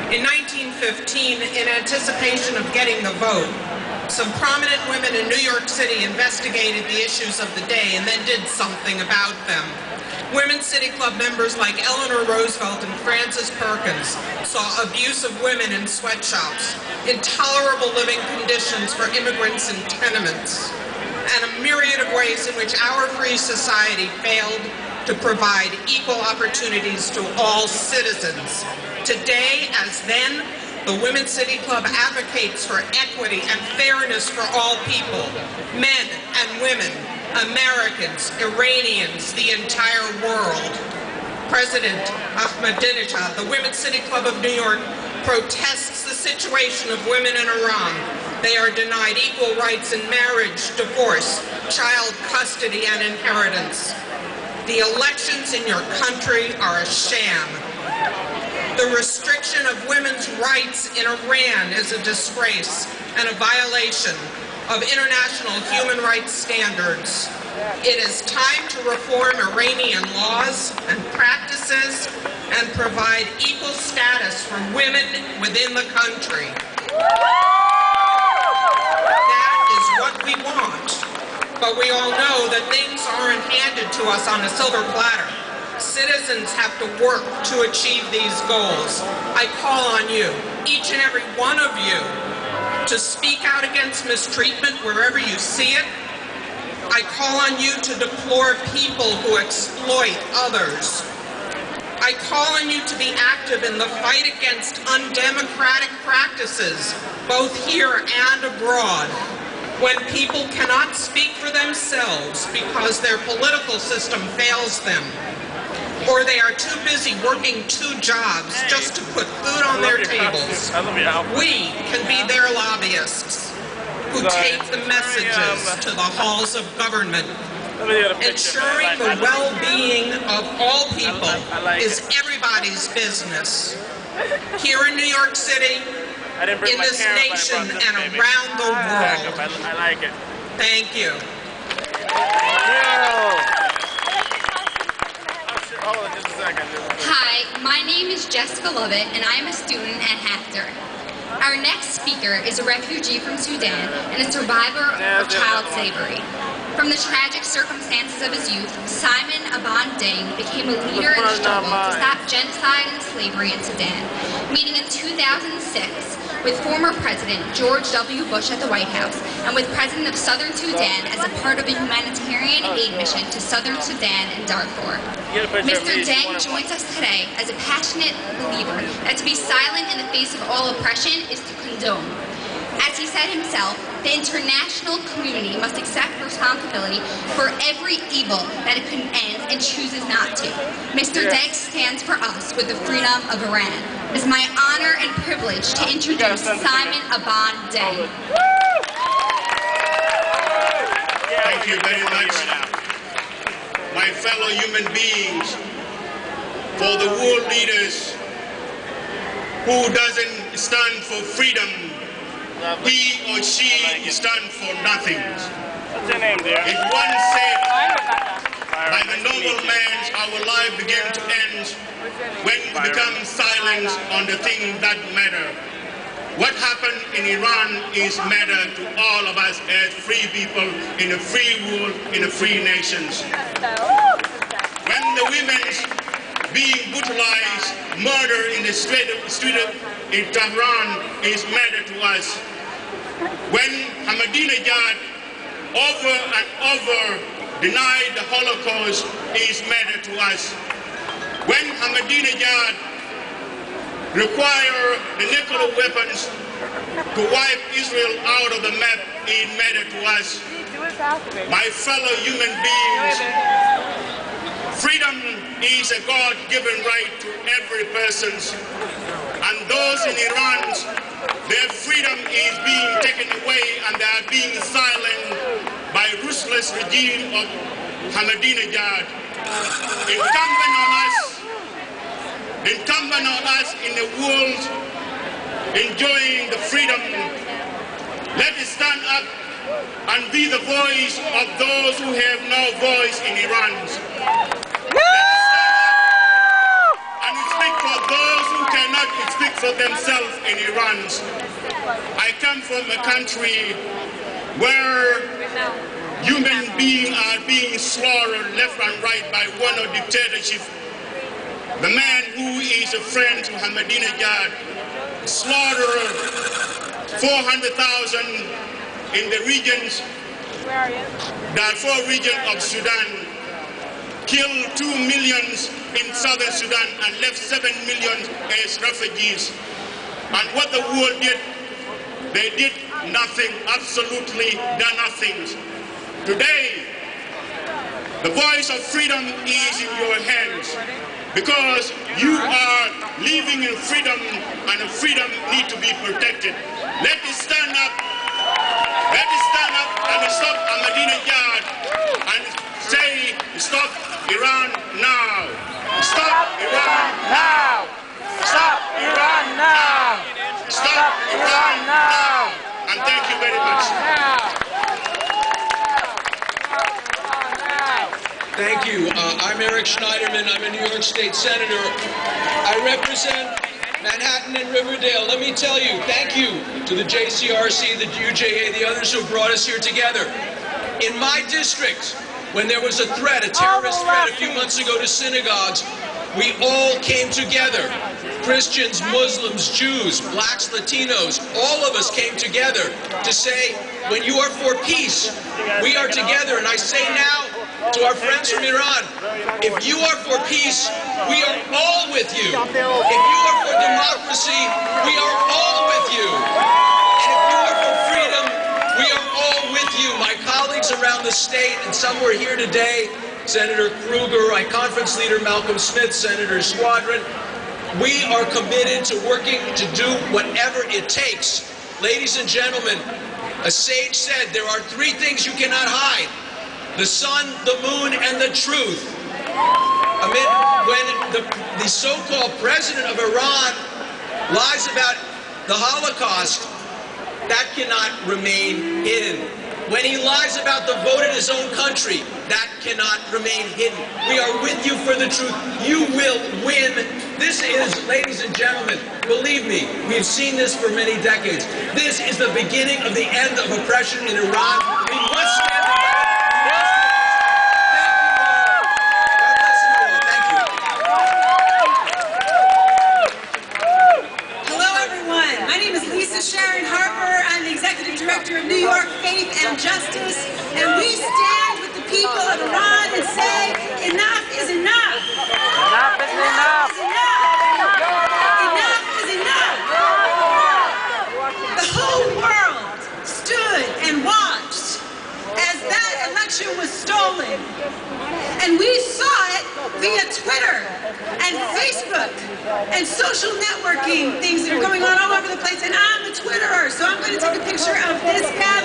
In 1915, in anticipation of getting the vote, some prominent women in New York City investigated the issues of the day and then did something about them. Women's City Club members like Eleanor Roosevelt and Frances Perkins saw abuse of women in sweatshops, intolerable living conditions for immigrants in tenements, and a myriad of ways in which our free society failed to provide equal opportunities to all citizens. Today, as then, the Women's City Club advocates for equity and fairness for all people, men and women, Americans, Iranians, the entire world. President Ahmadinejad, the Women's City Club of New York, protests the situation of women in Iran. They are denied equal rights in marriage, divorce, child custody, and inheritance. The elections in your country are a sham. The restriction of women's rights in Iran is a disgrace and a violation of international human rights standards. It is time to reform Iranian laws and practices and provide equal status for women within the country. That is what we want, but we all know that things aren't handed to us on a silver platter. Citizens have to work to achieve these goals. I call on you, each and every one of you, to speak out against mistreatment wherever you see it. I call on you to deplore people who exploit others. I call on you to be active in the fight against undemocratic practices, both here and abroad, when people cannot speak for themselves because their political system fails them, or they are too busy working 2 jobs just to put food on their tables. We can be their lobbyists who take the messages to the halls of government. Ensuring the well-being of all people is everybody's business. Here in New York City, in this nation, and around the world. Thank you. Hi, my name is Jessica Lovett, and I am a student at Hafter. Our next speaker is a refugee from Sudan and a survivor of child slavery. From the tragic circumstances of his youth, Simon Aban Deng became a leader in the struggle to stop genocide and slavery in Sudan, meeting in 2006 with former President George W. Bush at the White House and with President of Southern Sudan as a part of a humanitarian aid mission to Southern Sudan and Darfur. Mr. Deng joins us today as a passionate believer that to be silent in the face of all oppression is to condone. As he said himself, the international community must accept responsibility for every evil that it condemns and chooses not to. Mr. Deng stands for us with the freedom of Iran. It is my honor and privilege to introduce Simon Aban Deng. Thank you very much, my fellow human beings, for the world leaders who doesn't stand for freedom. He or she stands for nothing. What's your name, dear? If one said, by the noble man, our life begins to end when we become silent on the things that matter. What happened in Iran is matter to all of us as free people in a free world, in a free nations. When the women being brutalized, murdered in the street in Tehran is matter to us. When Ahmadinejad over and over denied the Holocaust is matter to us. When Ahmadinejad require the nuclear weapons to wipe Israel out of the map is matter to us. My fellow human beings, freedom is a God-given right to every person. And those in Iran, their freedom is being taken away and they are being silenced by ruthless regime of Ahmadinejad. Incumbent on us in the world enjoying the freedom, let us stand up and be the voice of those who have no voice in Iran. Let us stand up and speak for those who cannot cannot speak for themselves in Iran. I come from a country where human beings are being slaughtered left and right by one of dictatorship. The man who is a friend to Ahmadinejad slaughtered 400,000 in the regions, Darfur region of Sudan, killed 2 million in southern Sudan and left 7 million as refugees. And what the world did, they did nothing, absolutely done nothing. Today, the voice of freedom is in your hands because you are living in freedom and freedom needs to be protected. Let us stand up. Let us stand up and stop Ahmadinejad and say, stop Iran now. Stop Iran now. Stop Iran now. Stop Iran now. And thank you very much. Thank you. I'm Eric Schneiderman. I'm a New York State Senator. I represent Manhattan and Riverdale. Let me tell you, thank you to the JCRC, the UJA, the others who brought us here together. In my district, when there was a threat, a terrorist threat a few months ago to synagogues, we all came together. Christians, Muslims, Jews, blacks, Latinos, all of us came together to say, when you are for peace, we are together. And I say now to our friends from Iran, if you are for peace, we are all with you. If you are for democracy, we are all with you. And if you are for freedom, we are all with you. My colleagues around the state, and some were here today, Senator Kruger, my conference leader Malcolm Smith, Senator Squadron, we are committed to working to do whatever it takes. Ladies and gentlemen, a sage said there are 3 things you cannot hide: the sun, the moon, and the truth. When the so-called president of Iran lies about the Holocaust, that cannot remain hidden. When he lies about the vote in his own country, that cannot remain hidden. We are with you for the truth. You will win. This is, ladies and gentlemen, believe me, we've seen this for many decades. This is the beginning of the end of oppression in Iran. We must stand together. Sharon Harper. I'm the Executive Director of New York Faith and Justice, and we stand with the people of Iran and say, enough is enough. Enough is enough. Enough is enough. The whole world stood and watched as that election was stolen, and we saw it via Twitter and Facebook and social networking things that are going on all over the place. And I'm a Twitterer, so I'm going to take a picture of this guy.